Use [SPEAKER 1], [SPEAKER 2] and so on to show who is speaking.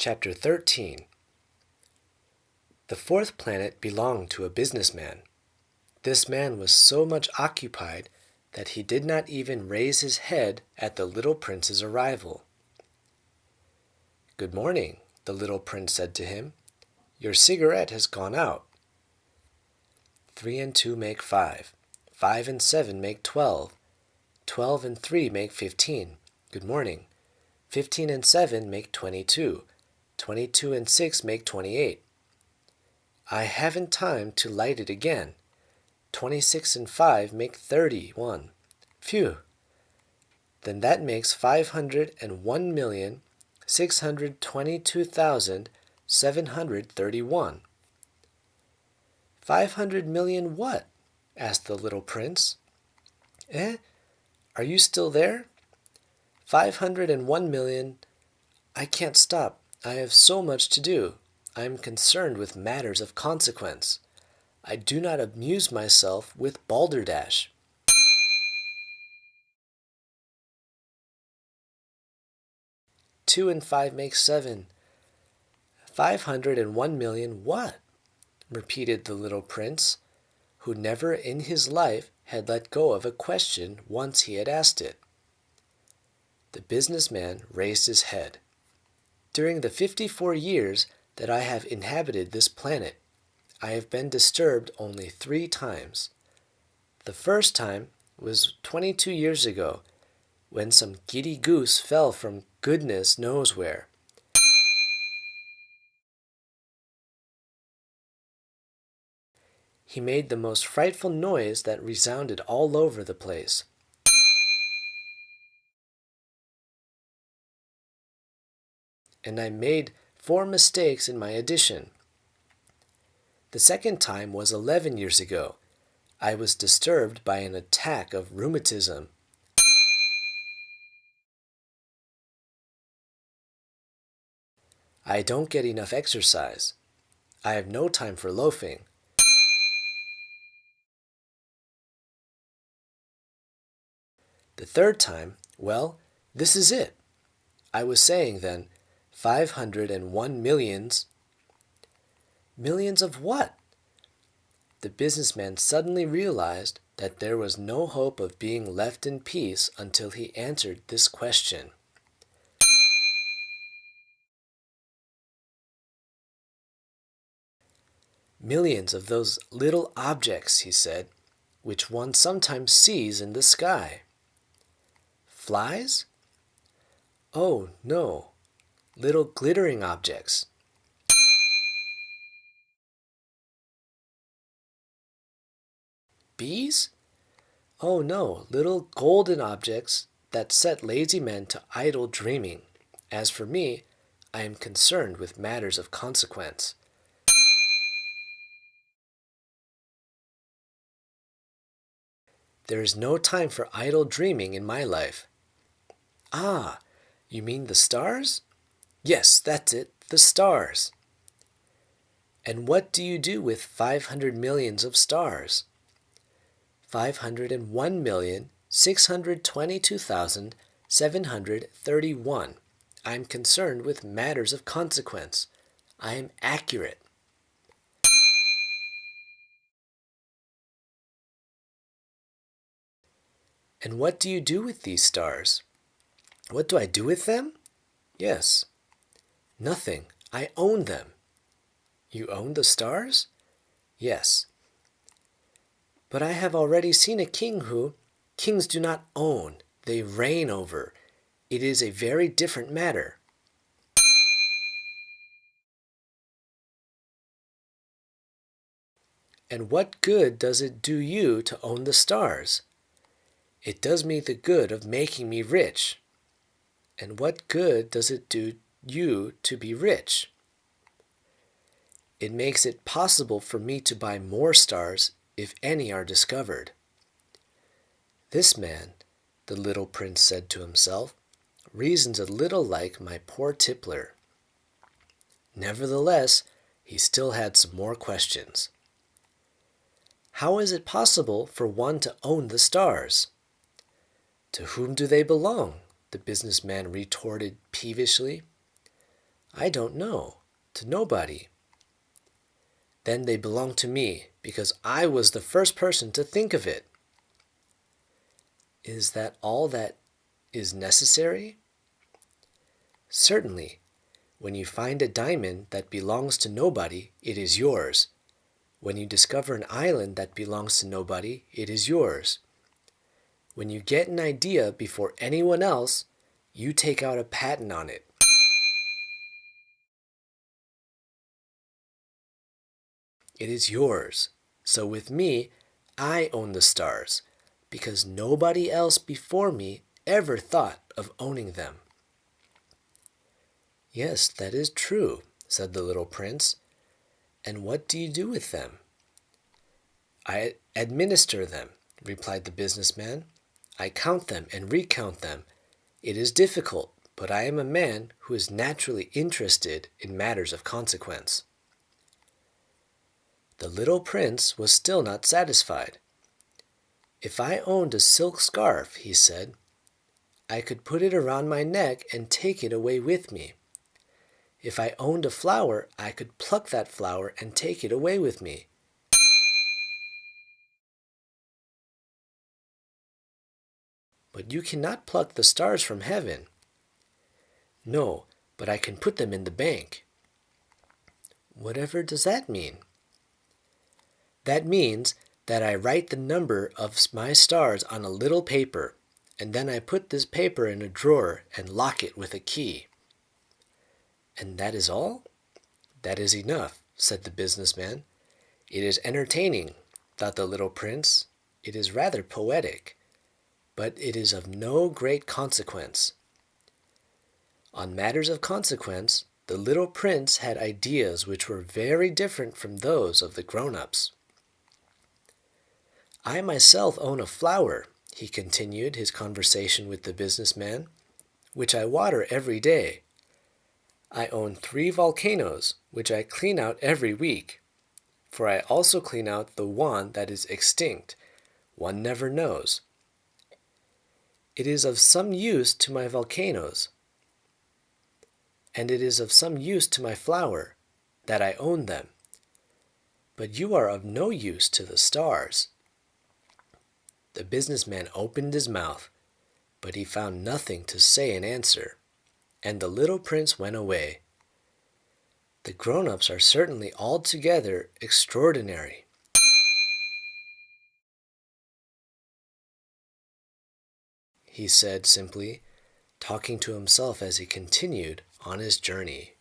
[SPEAKER 1] Chapter 13. The fourth planet belonged to a businessman. This man was so much occupied that he did not even raise his head at the little prince's arrival. "Good morning," the little prince said to him. "Your cigarette has gone out." 3 and 2 make 5. 5 and 7 make 12. 12 and 3 make 15. Good morning. 15 and 7 make 22. 22 and 6 make 28. I haven't time to light it again. 26 and 5 make 31. Phew! Then that makes 501,622,731. 500 million what? Asked the little prince. Are you still there? 501 million. I can't stop. I have so much to do. I am concerned with matters of consequence. I do not amuse myself with balderdash. Two and 5 make 7. 501 million what? Repeated the little prince, who never in his life had let go of a question once he had asked it. The businessman raised his head. During the 54 years that I have inhabited this planet, I have been disturbed only 3 times. The first time was 22 years ago, when some giddy goose fell from goodness knows where. He made the most frightful noise that resounded all over the place. And I made 4 mistakes in my addition. The second time was 11 years ago. I was disturbed by an attack of rheumatism. I don't get enough exercise. I have no time for loafing. The third time, well, this is it. I was saying then, 501 millions. Millions of what? The businessman suddenly realized that there was no hope of being left in peace until he answered this question. Millions of those little objects, he said, which one sometimes sees in the sky. Flies? Oh, no, little glittering objects. Bees? Oh, no, little golden objects that set lazy men to idle dreaming. As for me, I am concerned with matters of consequence. There is no time for idle dreaming in my life. Ah, you mean the stars? Yes, that's it, the stars. And what do you do with 500 millions of stars? 501,622,731. I'm concerned with matters of consequence. I am accurate. And what do you do with these stars? What do I do with them? Yes. Nothing. I own them. You own the stars? Yes. But I have already seen a king who, kings do not own, they reign over. It is a very different matter. And what good does it do you to own the stars? It does me the good of making me rich. And what good does it do you to be rich? It makes it possible for me to buy more stars if any are discovered. This man, the little prince said to himself, reasons a little like my poor tippler. Nevertheless, he still had some more questions. How is it possible for one to own the stars? To whom do they belong? The businessman retorted peevishly. I don't know. To nobody. Then they belong to me because I was the first person to think of it. Is that all that is necessary? Certainly. When you find a diamond that belongs to nobody, it is yours. When you discover an island that belongs to nobody, it is yours. When you get an idea before anyone else, you take out a patent on it. It is yours. So with me, I own the stars, because nobody else before me ever thought of owning them. Yes, that is true, said the little prince. And what do you do with them? I administer them, replied the businessman. I count them and recount them. It is difficult, but I am a man who is naturally interested in matters of consequence. The little prince was still not satisfied. If I owned a silk scarf, he said, I could put it around my neck and take it away with me. If I owned a flower, I could pluck that flower and take it away with me. But you cannot pluck the stars from heaven. No, but I can put them in the bank. Whatever does that mean? That means that I write the number of my stars on a little paper, and then I put this paper in a drawer and lock it with a key. And that is all? That is enough, said the businessman. It is entertaining, thought the little prince. It is rather poetic, but it is of no great consequence. On matters of consequence, the little prince had ideas which were very different from those of the grown-ups. I myself own a flower, he continued his conversation with the businessman, which I water every day. I own 3 volcanoes, which I clean out every week, for I also clean out the one that is extinct. One never knows. It is of some use to my volcanoes, and it is of some use to my flower, that I own them. But you are of no use to the stars. The businessman opened his mouth, but he found nothing to say in answer, and the little prince went away. The grown-ups are certainly altogether extraordinary. He said simply, talking to himself as he continued on his journey.